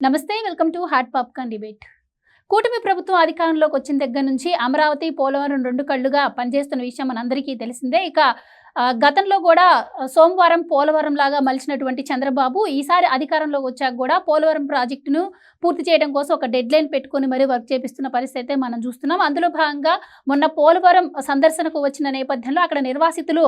నమస్తే welcome to hot popcorn debate. కూటమి ప్రభుత్వం అధికారంలోకి వచ్చిన దగ్గర నుంచి అమరావతి, పోలవరం రెండు కళ్ళుగా పనిచేస్తున్న విషయం మనందరికీ తెలిసిందే. ఇక గతంలో కూడా సోమవారం పోలవరం లాగా మలిచినటువంటి చంద్రబాబు ఈసారి అధికారంలోకి వచ్చాక కూడా పోలవరం ప్రాజెక్టును పూర్తి చేయడం కోసం ఒక డెడ్ లైన్ పెట్టుకొని మరీ వర్క్ చేపిస్తున్న పరిస్థితి అయితే మనం చూస్తున్నాం. అందులో భాగంగా మొన్న పోలవరం సందర్శనకు వచ్చిన నేపథ్యంలో అక్కడ నిర్వాసితులు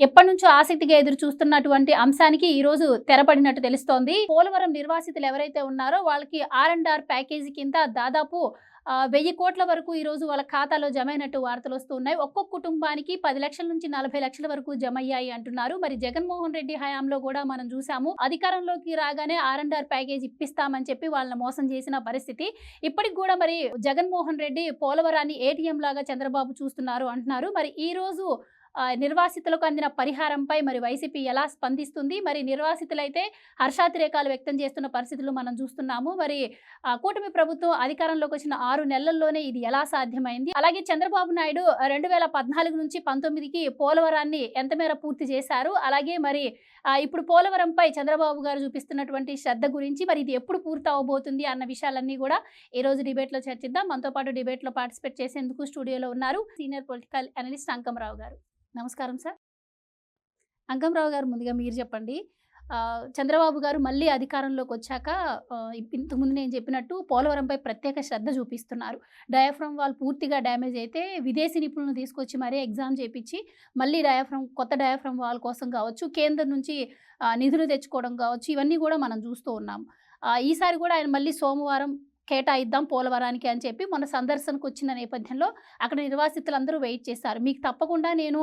ఎప్పటి నుంచో ఆసక్తిగా ఎదురు చూస్తున్నటువంటి అంశానికి ఈ రోజు తెరపడినట్టు తెలుస్తోంది. పోలవరం నిర్వాసితులు ఎవరైతే ఉన్నారో వాళ్ళకి R&R ప్యాకేజీ కింద దాదాపు 1000 కోట్ల వరకు ఈరోజు వాళ్ళ ఖాతాలో జమ అయినట్టు వార్తలు వస్తున్నాయి. ఒక్కొక్క కుటుంబానికి 10 లక్షల నుంచి 40 లక్షల వరకు జమ అయ్యాయి అంటున్నారు. మరి జగన్మోహన్ రెడ్డి హయాంలో కూడా మనం చూసాము, అధికారంలోకి రాగానే R&R ప్యాకేజ్ ఇప్పిస్తామని చెప్పి వాళ్ళని మోసం చేసిన పరిస్థితి. ఇప్పటికి కూడా మరి జగన్మోహన్ రెడ్డి పోలవరాన్ని ATM లాగా చంద్రబాబు చూస్తున్నారు అంటున్నారు. మరి ఈ రోజు నిర్వాసితులకు అందిన పరిహారంపై మరి వైసీపీ ఎలా స్పందిస్తుంది? మరి నిర్వాసితులైతే హర్షాతిరేకాలు వ్యక్తం చేస్తున్న పరిస్థితులు మనం చూస్తున్నాము. మరి కూటమి ప్రభుత్వం అధికారంలోకి వచ్చిన 6 నెలల్లోనే ఇది ఎలా సాధ్యమైంది? అలాగే చంద్రబాబు నాయుడు 2014 నుంచి 19కి పోలవరాన్ని ఎంత మేర పూర్తి చేశారు? అలాగే మరి ఇప్పుడు పోలవరంపై చంద్రబాబు గారు చూపిస్తున్నటువంటి శ్రద్ధ గురించి, మరి ఇది ఎప్పుడు పూర్తి అవబోతుంది అన్న విషయాలన్నీ కూడా ఈ రోజు డిబేట్లో చర్చిద్దాం. మనతో పాటు డిబేట్లో పార్టిసిపేట్ చేసేందుకు స్టూడియోలో ఉన్నారు సీనియర్ పొలిటికల్ అనలిస్ట్ అంకంరావు గారు. నమస్కారం సార్. అంకంరావు గారు, ముందుగా మీరు చెప్పండి. చంద్రబాబు గారు మళ్ళీ అధికారంలోకి వచ్చాక ఇంతకుముందు నేను చెప్పినట్టు పోలవరంపై ప్రత్యేక శ్రద్ధ చూపిస్తున్నారు. డయాఫ్రమ్ వాల్ పూర్తిగా డ్యామేజ్ అయితే విదేశీ నిపుణులను తీసుకొచ్చి మరీ ఎగ్జామ్ చేపించి మళ్ళీ కొత్త డయాఫ్రమ్ వాల్ కోసం కావచ్చు, కేంద్రం నుంచి నిధులు తెచ్చుకోవడం కావచ్చు, ఇవన్నీ కూడా మనం చూస్తూ ఉన్నాం. ఈసారి కూడా ఆయన మళ్ళీ సోమవారం కేటాయిద్దాం పోలవరానికి అని చెప్పి మొన్న సందర్శనకు వచ్చిన నేపథ్యంలో అక్కడ నిర్వాసితులందరూ వెయిట్ చేశారు. మీకు తప్పకుండా నేను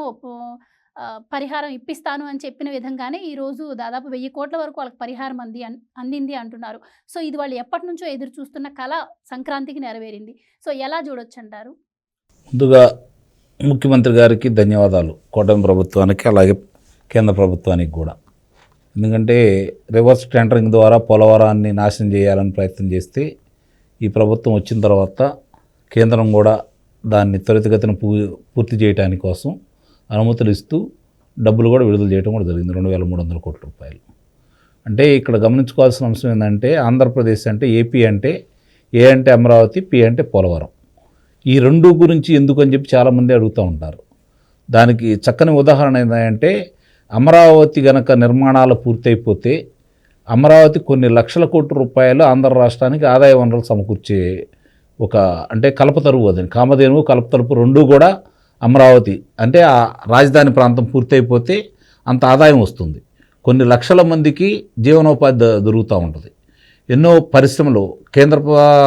పరిహారం ఇప్పిస్తాను అని చెప్పిన విధంగానే ఈరోజు దాదాపు 1000 కోట్ల వరకు వాళ్ళకి పరిహారం అందింది అంటున్నారు. సో ఇది వాళ్ళు ఎప్పటి నుంచో ఎదురు చూస్తున్న కళ సంక్రాంతికి నెరవేరింది. సో ఎలా చూడొచ్చు అంటారు? ముందుగా ముఖ్యమంత్రి గారికి ధన్యవాదాలు, కూటమి ప్రభుత్వానికి అలాగే కేంద్ర ప్రభుత్వానికి కూడా. ఎందుకంటే రివర్స్ టెండరింగ్ ద్వారా పోలవరాన్ని నాశనం చేయాలని ప్రయత్నం చేస్తే ఈ ప్రభుత్వం వచ్చిన తర్వాత కేంద్రం కూడా దాన్ని త్వరితగతిన పూర్తి చేయడానికి కోసం అనుమతులు ఇస్తూ డబ్బులు కూడా విడుదల చేయడం కూడా జరిగింది, 2300 కోట్ల రూపాయలు. అంటే ఇక్కడ గమనించుకోవాల్సిన అంశం ఏంటంటే ఆంధ్రప్రదేశ్ అంటే ఏపీ అంటే ఏ అంటే అమరావతి, పి అంటే పోలవరం. ఈ రెండు గురించి ఎందుకు అని చెప్పి చాలామంది అడుగుతూ ఉంటారు. దానికి చక్కని ఉదాహరణ ఏంటంటే అమరావతి గనక నిర్మాణాలు పూర్తయిపోతే అమరావతి కొన్ని లక్షల కోట్ల రూపాయలు ఆంధ్ర రాష్ట్రానికి ఆదాయ వనరులు సమకూర్చే అంటే కల్పతరువు, అది కామధేనువు కల్పతరుపు రెండూ కూడా అమరావతి అంటే ఆ రాజధాని ప్రాంతం పూర్తయిపోతే అంత ఆదాయం వస్తుంది. కొన్ని లక్షల మందికి జీవనోపాధి దొరుకుతూ ఉంటుంది. ఎన్నో పరిశ్రమలు, కేంద్ర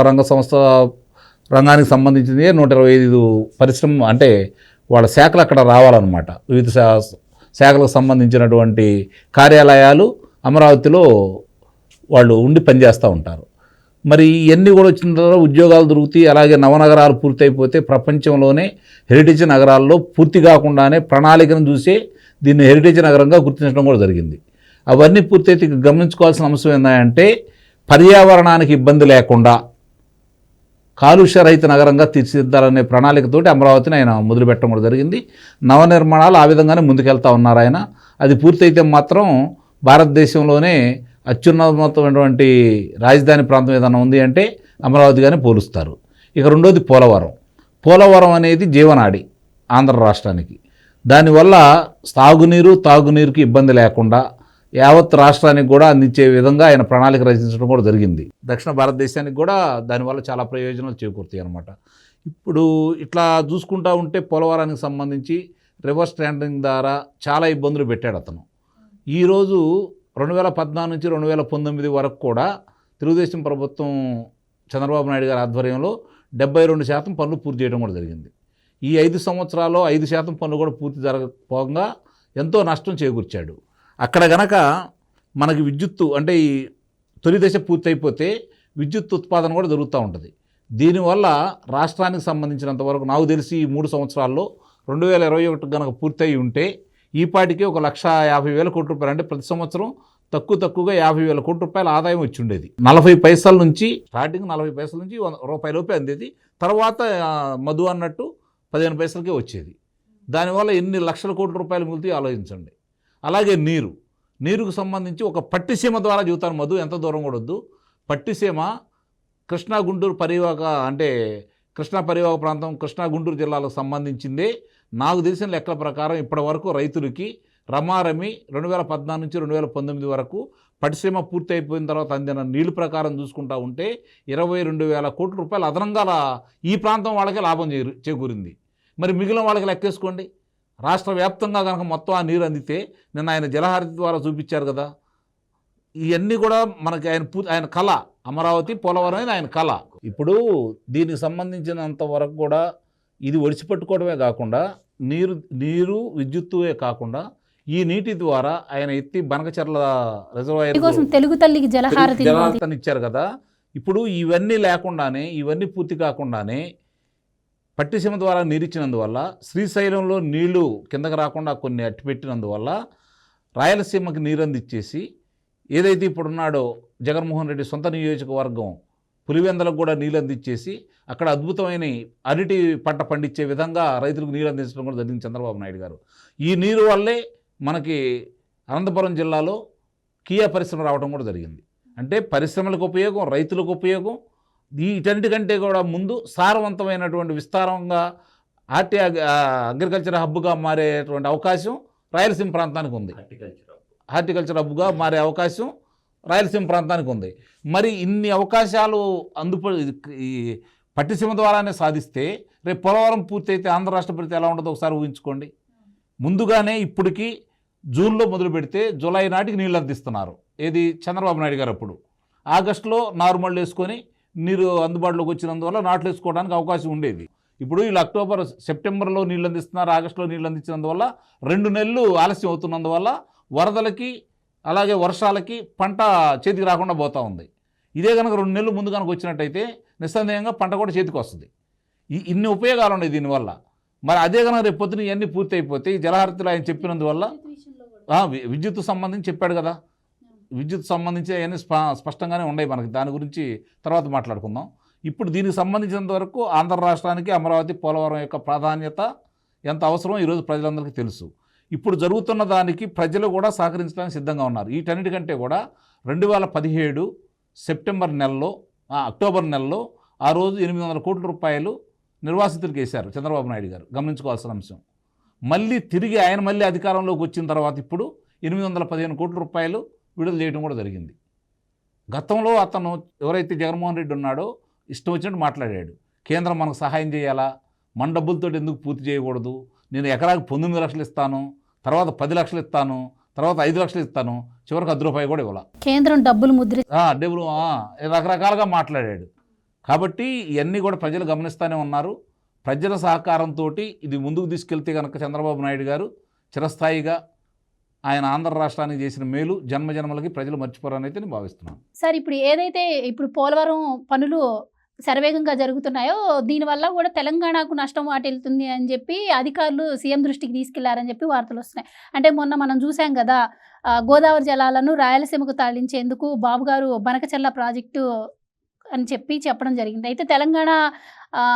రంగ సంస్థ రంగానికి సంబంధించింది 125 పరిశ్రమ అంటే వాళ్ళ శాఖలు అక్కడ రావాలన్నమాట. వివిధ శాఖలకు సంబంధించినటువంటి కార్యాలయాలు అమరావతిలో వాళ్ళు ఉండి పనిచేస్తూ ఉంటారు. మరి ఇవన్నీ కూడా వచ్చిన తర్వాత ఉద్యోగాలు దొరుకుతాయి. అలాగే నవనగరాలు పూర్తయిపోతే ప్రపంచంలోనే హెరిటేజ్ నగరాల్లో పూర్తి కాకుండానే ప్రణాళికను చూసే దీన్ని హెరిటేజ్ నగరంగా గుర్తించడం కూడా జరిగింది. అవన్నీ పూర్తయితే గమనించుకోవాల్సిన అంశం ఏంటంటే పర్యావరణానికి ఇబ్బంది లేకుండా కాలుష్యరహిత నగరంగా తీర్చిదిద్దాలనే ప్రణాళికతోటి అమరావతిని ఆయన మొదలుపెట్టడం కూడా జరిగింది. నవనిర్మాణాలు ఆ విధంగానే ముందుకెళ్తా ఉన్నారు ఆయన. అది పూర్తయితే మాత్రం భారతదేశంలోనే అత్యున్నతమైనటువంటి రాజధాని ప్రాంతం ఏదైనా ఉంది అంటే అమరావతిగానే పోలుస్తారు. ఇక రెండోది పోలవరం అనేది జీవనాడి ఆంధ్ర రాష్ట్రానికి. దానివల్ల తాగునీరుకి ఇబ్బంది లేకుండా యావత్ రాష్ట్రానికి కూడా అందించే విధంగా ఆయన ప్రణాళిక రచించడం కూడా జరిగింది. దక్షిణ భారతదేశానికి కూడా దానివల్ల చాలా ప్రయోజనాలు చేకూరుతాయి అన్నమాట. ఇప్పుడు ఇట్లా చూసుకుంటూ ఉంటే పోలవరానికి సంబంధించి రివర్స్ టెండరింగ్ ద్వారా చాలా ఇబ్బందులు పెట్టాడు అతను. ఈరోజు 2014 నుంచి 2019 వరకు కూడా తెలుగుదేశం ప్రభుత్వం చంద్రబాబు నాయుడు గారి ఆధ్వర్యంలో 72% పనులు పూర్తి చేయడం కూడా జరిగింది. ఈ 5 సంవత్సరాల్లో 5% పనులు కూడా పూర్తి జరగకపోగా ఎంతో నష్టం చేకూర్చాడు. అక్కడ గనక మనకి విద్యుత్తు అంటే ఈ తొలి దశ పూర్తి అయిపోతే విద్యుత్ ఉత్పాదన కూడా జరుగుతూ ఉంటుంది. దీనివల్ల రాష్ట్రానికి సంబంధించినంత వరకు నాకు తెలిసి ఈ 3 సంవత్సరాల్లో 2021 కనుక పూర్తయి ఉంటే ఈపాటికి 1,50,000 కోట్ల రూపాయలు అంటే ప్రతి సంవత్సరం తక్కువగా 50,000 కోట్ల రూపాయల ఆదాయం వచ్చి ఉండేది. 40 పైసల నుంచి స్టార్టింగ్ 40 పైసల నుంచి ₹1 అందేది. తర్వాత మధు అన్నట్టు 15 పైసలకే వచ్చేది. దానివల్ల ఎన్ని లక్షల కోట్ల రూపాయలు మిగులుతాయి ఆలోచించండి. అలాగే నీరుకు సంబంధించి ఒక పట్టిసీమ ద్వారా జీవితాన్ని మధు ఎంత దూరం కూడా వద్దు, పట్టిసీమ కృష్ణా గుంటూరు పరివాహక అంటే కృష్ణా పరివాహక ప్రాంతం కృష్ణా గుంటూరు జిల్లాలకు సంబంధించిందే. నాకు తెలిసిన లెక్కల ప్రకారం ఇప్పటి వరకు రైతులకి రమారమి 2014 నుంచి 2019 వరకు పట్టిసీమ పూర్తి అయిపోయిన తర్వాత అందిన నీళ్లు ప్రకారం చూసుకుంటా ఉంటే 22,000 కోట్ల రూపాయలు అదనంగా ఈ ప్రాంతం వాళ్ళకే లాభం చేకూరింది. మరి మిగిలిన వాళ్ళకి లెక్కేసుకోండి. రాష్ట్ర వ్యాప్తంగా కనుక మొత్తం ఆ నీరు అందితే, నిన్న ఆయన జలహారతి ద్వారా చూపించారు కదా, ఇవన్నీ కూడా మనకి ఆయన కళ. అమరావతి పోలవరం అనేది ఆయన కళ. ఇప్పుడు దీనికి సంబంధించినంత వరకు కూడా ఇది ఒడిచిపెట్టుకోవడమే కాకుండా నీరు విద్యుత్తువే కాకుండా ఈ నీటి ద్వారా ఆయన ఎత్తి బనకచెర్ల రిజర్వాయర్ కోసం తెలుగు తల్లికి జలహారతి ఇచ్చారు కదా. ఇప్పుడు ఇవన్నీ లేకుండానే, ఇవన్నీ పూర్తి కాకుండానే పట్టిసీమ ద్వారా నీరిచ్చినందువల్ల, శ్రీశైలంలో నీళ్లు కిందకి రాకుండా కొన్ని అట్టిపెట్టినందువల్ల రాయలసీమకి నీరందిచ్చేసి, ఏదైతే ఇప్పుడున్నాడో జగన్మోహన్ రెడ్డి సొంత నియోజకవర్గం పులివెందలకు కూడా నీళ్ళు అందించేసి అక్కడ అద్భుతమైన అరటి పంట పండించే విధంగా రైతులకు నీళ్ళు అందించడం కూడా జరిగింది చంద్రబాబు నాయుడు గారు. ఈ నీరు వల్లే మనకి అనంతపురం జిల్లాలో కియా పరిశ్రమ రావడం కూడా జరిగింది. అంటే పరిశ్రమలకు ఉపయోగం, రైతులకు ఉపయోగం. వీటన్నిటికంటే కూడా ముందు సారవంతమైనటువంటి విస్తారంగా అగ్రికల్చర్ హబ్గా మారేటువంటి అవకాశం రాయలసీమ ప్రాంతానికి ఉంది. హార్టికల్చర్ హబ్గా మారే అవకాశం రాయలసీమ ప్రాంతానికి ఉంది. మరి ఇన్ని అవకాశాలు ఈ పట్టిసీమ ద్వారానే సాధిస్తే రేపు పోలవరం పూర్తయితే ఆంధ్ర రాష్ట్ర పరిస్థితి ఎలా ఉంటుందో ఒకసారి ఊహించుకోండి. ముందుగానే ఇప్పటికీ జూన్లో మొదలు పెడితే జూలై నాటికి నీళ్ళు అందిస్తున్నారు. ఏది చంద్రబాబు నాయుడు గారు అప్పుడు ఆగస్టులో నార్మల్ వేసుకొని నీరు అందుబాటులోకి వచ్చినందువల్ల నాట్లు వేసుకోవడానికి అవకాశం ఉండేది. ఇప్పుడు వీళ్ళు సెప్టెంబర్లో నీళ్ళు అందిస్తున్నారు, ఆగస్టులో నీళ్ళు అందించినందువల్ల 2 నెలలు ఆలస్యం అవుతున్నందువల్ల వరదలకి అలాగే వర్షాలకి పంట చేతికి రాకుండా పోతూ ఉంది. ఇదే కనుక 2 నెలలు ముందు కనుక వచ్చినట్టయితే నిస్సందేహంగా పంట కూడా చేతికి వస్తుంది. ఇన్ని ఉపయోగాలు ఉన్నాయి దీనివల్ల. మరి అదే కనుక రేపు పొద్దున ఇవన్నీ పూర్తి అయిపోతే ఈ జలహారతిలో ఆయన చెప్పినందువల్ల విద్యుత్ సంబంధించి చెప్పాడు కదా, విద్యుత్ సంబంధించి అవన్నీ స్పష్టంగానే ఉన్నాయి మనకి. దాని గురించి తర్వాత మాట్లాడుకుందాం. ఇప్పుడు దీనికి సంబంధించినంత వరకు ఆంధ్ర రాష్ట్రానికి అమరావతి పోలవరం యొక్క ప్రాధాన్యత ఎంత అవసరమో ఈరోజు ప్రజలందరికీ తెలుసు. ఇప్పుడు జరుగుతున్న దానికి ప్రజలు కూడా సహకరించడానికి సిద్ధంగా ఉన్నారు. వీటన్నిటికంటే కూడా 2017 సెప్టెంబర్ నెలలో అక్టోబర్ నెలలో ఆ రోజు 800 కోట్ల రూపాయలు నిర్వాసితులకు వేశారు చంద్రబాబు నాయుడు గారు. గమనించుకోవాల్సిన అంశం. మళ్ళీ తిరిగి ఆయన మళ్ళీ అధికారంలోకి వచ్చిన తర్వాత ఇప్పుడు 815 కోట్ల రూపాయలు విడుదల చేయడం కూడా జరిగింది. గతంలో అతను ఎవరైతే జగన్మోహన్ రెడ్డి ఉన్నాడో ఇష్టం వచ్చినట్టు మాట్లాడాడు. కేంద్రం మనకు సహాయం చేయాలా, మన డబ్బులతో ఎందుకు పూర్తి చేయకూడదు, నేను ఎకరాకి 19 లక్షలు ఇస్తాను, తర్వాత 10 లక్షలు ఇస్తాను, తర్వాత 5 లక్షలు ఇస్తాను, చివరికి 10 రూపాయలు కూడా ఇవ్వాల, కేంద్రం డబ్బులు రకరకాలుగా మాట్లాడాడు. కాబట్టి ఇవన్నీ కూడా ప్రజలు గమనిస్తూనే ఉన్నారు. ప్రజల సహకారంతో ఇది ముందుకు తీసుకెళ్తే కనుక చంద్రబాబు నాయుడు గారు చిరస్థాయిగా ఆయన ఆంధ్ర రాష్ట్రానికి చేసిన మేలు జన్మజన్మలకి ప్రజలు మర్చిపోరని అయితే నేను భావిస్తున్నాను. సార్, ఇప్పుడు పోలవరం పనులు శరవేగంగా జరుగుతున్నాయో దీనివల్ల కూడా తెలంగాణకు నష్టం వాటిల్తుంది అని చెప్పి అధికారులు సీఎం దృష్టికి తీసుకెళ్లారని చెప్పి వార్తలు వస్తున్నాయి. అంటే మొన్న మనం చూసాం కదా, గోదావరి జలాలను రాయలసీమకు తరలించేందుకు బాబు గారు బనకచెర్ల ప్రాజెక్టు అని చెప్పడం జరిగింది. అయితే తెలంగాణ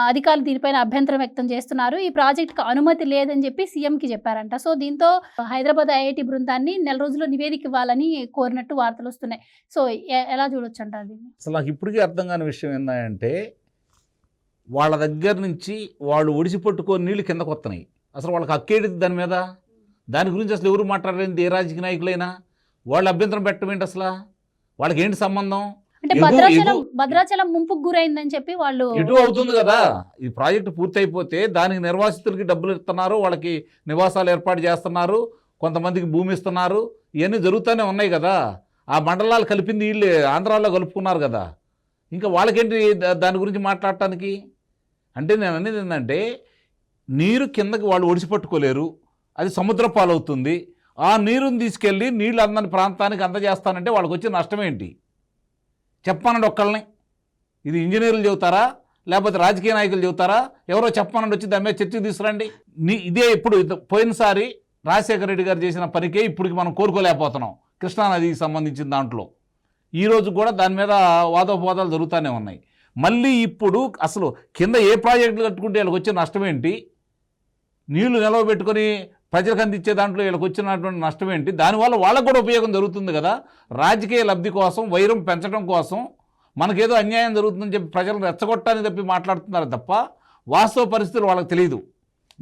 అధికారులు దీనిపైన అభ్యంతరం వ్యక్తం చేస్తున్నారు. ఈ ప్రాజెక్టుకు అనుమతి లేదని చెప్పి సీఎంకి చెప్పారంట. సో దీంతో హైదరాబాద్ ఐఐటి బృందాన్ని 4 రోజుల్లో నివేదిక ఇవ్వాలని కోరినట్టు వార్తలు వస్తున్నాయి. సో ఎలా చూడొచ్చు అంటారు దీన్ని? అసలు నాకు ఇప్పటికీ అర్థం కాని విషయం ఏంటంటే, వాళ్ళ దగ్గర నుంచి వాళ్ళు ఒడిసి పట్టుకొని నీళ్ళు కిందకు వస్తున్నాయి. అసలు వాళ్ళకి హక్కేది దాని మీద? దాని గురించి అసలు ఎవరు మాట్లాడలేదు? ఏ రాజకీయ నాయకులైనా వాళ్ళు అభ్యంతరం పెట్టడం ఏంటి? అసలు వాళ్ళకి ఏంటి సంబంధం? అంటే భద్రాచలం ముంపుకు గురైందని చెప్పి వాళ్ళు ఇటు అవుతుంది కదా. ఈ ప్రాజెక్టు పూర్తి అయిపోతే దానికి నిర్వాసితులకి డబ్బులు ఇస్తున్నారు, వాళ్ళకి నివాసాలు ఏర్పాటు చేస్తున్నారు, కొంతమందికి భూమి ఇస్తున్నారు, ఇవన్నీ జరుగుతూనే ఉన్నాయి కదా. ఆ మండలాలు కలిపింది వీళ్ళు ఆంధ్రాలో కలుపుకున్నారు కదా. ఇంకా వాళ్ళకేంటి దాని గురించి మాట్లాడటానికి? అంటే నేను అనేది ఏంటంటే, నీరు కిందకి వాళ్ళు ఒడిసిపట్టుకోలేరు, అది సముద్ర పాలవుతుంది. ఆ నీరుని తీసుకెళ్ళి నీళ్ళు అందని ప్రాంతానికి అందజేస్తానంటే వాళ్ళకి వచ్చే నష్టం ఏంటి చెప్పానండి ఒక్కళ్ళని? ఇది ఇంజనీర్లు చెబుతారా, లేకపోతే రాజకీయ నాయకులు చెబుతారా? ఎవరో చెప్పానండి వచ్చి దాని మీద చర్చకు తీసుకురండి. ఇదే ఇప్పుడు పోయినసారి రాజశేఖర రెడ్డి గారు చేసిన పనికే ఇప్పటికి మనం కోరుకోలేకపోతున్నాం కృష్ణానదికి సంబంధించిన దాంట్లో. ఈరోజు కూడా దాని మీద వాదోపవాదాలు జరుగుతూనే ఉన్నాయి. మళ్ళీ ఇప్పుడు అసలు కింద ఏ ప్రాజెక్టులు కట్టుకుంటే వీళ్ళకి వచ్చే నష్టం ఏంటి? నీళ్లు నిలవబెట్టుకొని ప్రజలకు అందించే దాంట్లో వీళ్ళకి వచ్చినటువంటి నష్టం ఏంటి? దానివల్ల వాళ్ళకు కూడా ఉపయోగం జరుగుతుంది కదా. రాజకీయ లబ్ధి కోసం, వైరం పెంచడం కోసం మనకేదో అన్యాయం జరుగుతుందని చెప్పి ప్రజలను రెచ్చగొట్టడానికి తప్పి మాట్లాడుతున్నారు తప్ప వాస్తవ పరిస్థితులు వాళ్ళకి తెలియదు.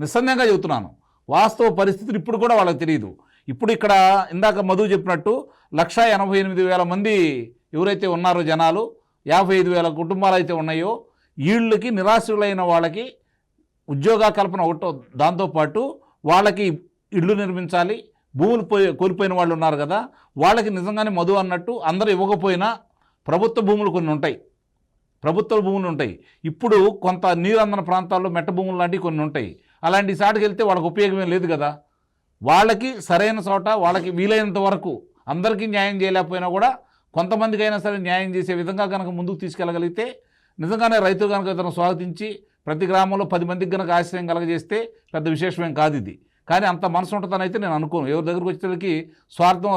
నిస్సందేహంగా చెబుతున్నాను, వాస్తవ పరిస్థితులు ఇప్పుడు కూడా వాళ్ళకి తెలియదు. ఇప్పుడు ఇక్కడ ఇందాక మధు చెప్పినట్టు 1,88,000 మంది ఎవరైతే ఉన్నారో జనాలు, 55,000 కుటుంబాలు అయితే ఉన్నాయో, వీళ్ళకి నిరాశ్రులైన వాళ్ళకి ఉద్యోగ కల్పన ఒకటో, దాంతోపాటు వాళ్ళకి ఇళ్ళు నిర్మించాలి. భూములు కోల్పోయిన వాళ్ళు ఉన్నారు కదా, వాళ్ళకి నిజంగానే మధు అన్నట్టు అందరూ ఇవ్వకపోయినా ప్రభుత్వ భూములు కొన్ని ఉంటాయి, ప్రభుత్వ భూములు ఉంటాయి. ఇప్పుడు కొంత నీరు అందిన ప్రాంతాల్లో మెట్ట భూములు లాంటివి కొన్ని ఉంటాయి. అలాంటి సాటికి వెళ్తే వాళ్ళకి ఉపయోగమే లేదు కదా. వాళ్ళకి సరైన చోట వాళ్ళకి వీలైనంత వరకు అందరికీ న్యాయం చేయలేకపోయినా కూడా కొంతమందికి అయినా సరే న్యాయం చేసే విధంగా కనుక ముందుకు తీసుకెళ్ళగలిగితే నిజంగానే రైతులు కనుక ఇతను స్వాగతించి ప్రతి గ్రామంలో 10 మందికి కనుక ఆశ్రయం కలగజేస్తే పెద్ద విశేషమేం కాదు ఇది. కానీ అంత మనసు ఉంటుందని అయితే నేను అనుకోను. ఎవరి దగ్గరికి వచ్చేసరికి స్వార్థం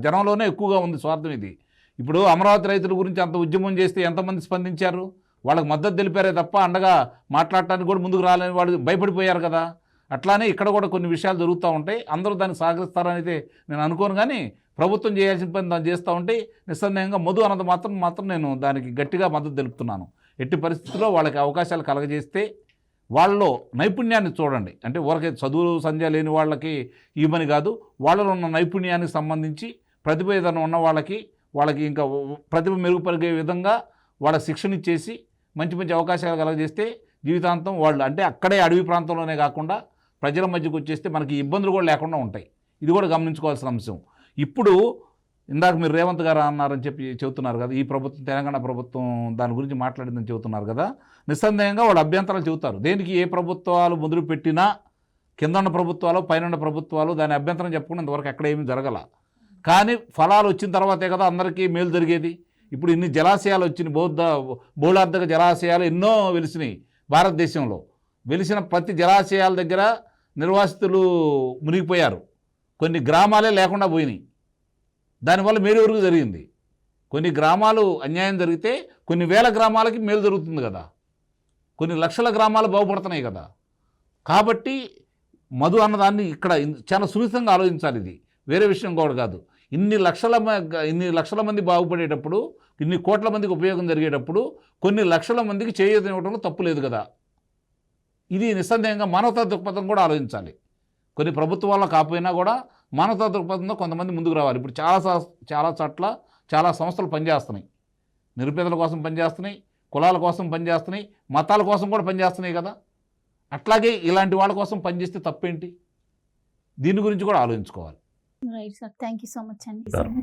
జనంలోనే ఎక్కువగా ఉంది స్వార్థం ఇది. ఇప్పుడు అమరావతి రైతుల గురించి అంత ఉద్యమం చేస్తే ఎంతమంది స్పందించారు, వాళ్ళకి మద్దతు తెలిపారే తప్ప అండగా మాట్లాడటానికి కూడా ముందుకు రాలేని వాళ్ళు భయపడిపోయారు కదా. అట్లానే ఇక్కడ కూడా కొన్ని విషయాలు జరుగుతూ ఉంటాయి. అందరూ దాన్ని సహకరిస్తారని అయితే నేను అనుకోను. కానీ ప్రభుత్వం చేయాల్సిన పని దాన్ని చేస్తూ ఉంటే నిస్సందేహంగా మధు అన్నది మాత్రం నేను దానికి గట్టిగా మద్దతు తెలుపుతున్నాను. ఎట్టి పరిస్థితుల్లో వాళ్ళకి అవకాశాలు కలగజేస్తే వాళ్ళలో నైపుణ్యాన్ని చూడండి. అంటే ఊరికే చదువు సంధ్య లేని వాళ్ళకి ఇవ్వని కాదు, వాళ్ళలో ఉన్న నైపుణ్యానికి సంబంధించి ప్రతిభ ఏదైనా ఉన్న వాళ్ళకి ఇంకా ప్రతిభ మెరుగుపరిగే విధంగా వాళ్ళ శిక్షణ ఇచ్చేసి మంచి మంచి అవకాశాలు కలగజేస్తే జీవితాంతం వాళ్ళు, అంటే అక్కడే అడవి ప్రాంతంలోనే కాకుండా ప్రజల మధ్యకు వచ్చేస్తే మనకి ఇబ్బందులు కూడా లేకుండా ఉంటాయి. ఇది కూడా గమనించుకోవాల్సిన అంశం. ఇప్పుడు ఇందాక మీరు రేవంత్ గారు అన్నారని చెప్పి చెబుతున్నారు కదా, ఈ ప్రభుత్వం తెలంగాణ ప్రభుత్వం దాని గురించి మాట్లాడిందని చెబుతున్నారు కదా. నిస్సందేహంగా వాళ్ళు అభ్యంతరాలు చెబుతారు. దేనికి ఏ ప్రభుత్వాలు మొదలు పెట్టినా కింద ఉన్న ప్రభుత్వాలు పైన ఉన్న ప్రభుత్వాలు దాని అభ్యంతరం చెప్పకుండా ఇంతవరకు ఎక్కడ ఏమీ జరగల. కానీ ఫలాలు వచ్చిన తర్వాతే కదా అందరికీ మేలు జరిగేది. ఇప్పుడు ఇన్ని జలాశయాలు వచ్చినాయి, బహుళార్థక జలాశయాలు ఎన్నో వెలిసినాయి భారతదేశంలో. వెలిసిన ప్రతి జలాశయాల దగ్గర నిర్వాసితులు మునిగిపోయారు, కొన్ని గ్రామాలే లేకుండా పోయినాయి. దానివల్ల మేలు వరకు జరిగింది. కొన్ని గ్రామాలు అన్యాయం జరిగితే కొన్ని వేల గ్రామాలకి మేలు జరుగుతుంది కదా, కొన్ని లక్షల గ్రామాలు బాగుపడుతున్నాయి కదా. కాబట్టి మధు అన్నదాన్ని ఇక్కడ చాలా సున్నితంగా ఆలోచించాలి. ఇది వేరే విషయం కూడా కాదు. ఇన్ని లక్షల మంది బాగుపడేటప్పుడు, ఇన్ని కోట్ల మందికి ఉపయోగం జరిగేటప్పుడు కొన్ని లక్షల మందికి చేయూత ఇవ్వడంలో తప్పు లేదు కదా. ఇది నిస్సందేహంగా మానవతా దృక్పథం కూడా ఆలోచించాలి. కొన్ని ప్రభుత్వాల్లో కాకపోయినా కూడా మానవతా దృక్పథంతో కొంతమంది ముందుకు రావాలి. ఇప్పుడు చాలా చోట్ల చాలా సంస్థలు పనిచేస్తున్నాయి, నిరుపేదల కోసం పనిచేస్తున్నాయి, కులాల కోసం పనిచేస్తున్నాయి, మతాల కోసం కూడా పనిచేస్తున్నాయి కదా. అట్లాగే ఇలాంటి వాళ్ళ కోసం పనిచేస్తే తప్పేంటి? దీని గురించి కూడా ఆలోచించుకోవాలి. Right sir, thank you so much అండి.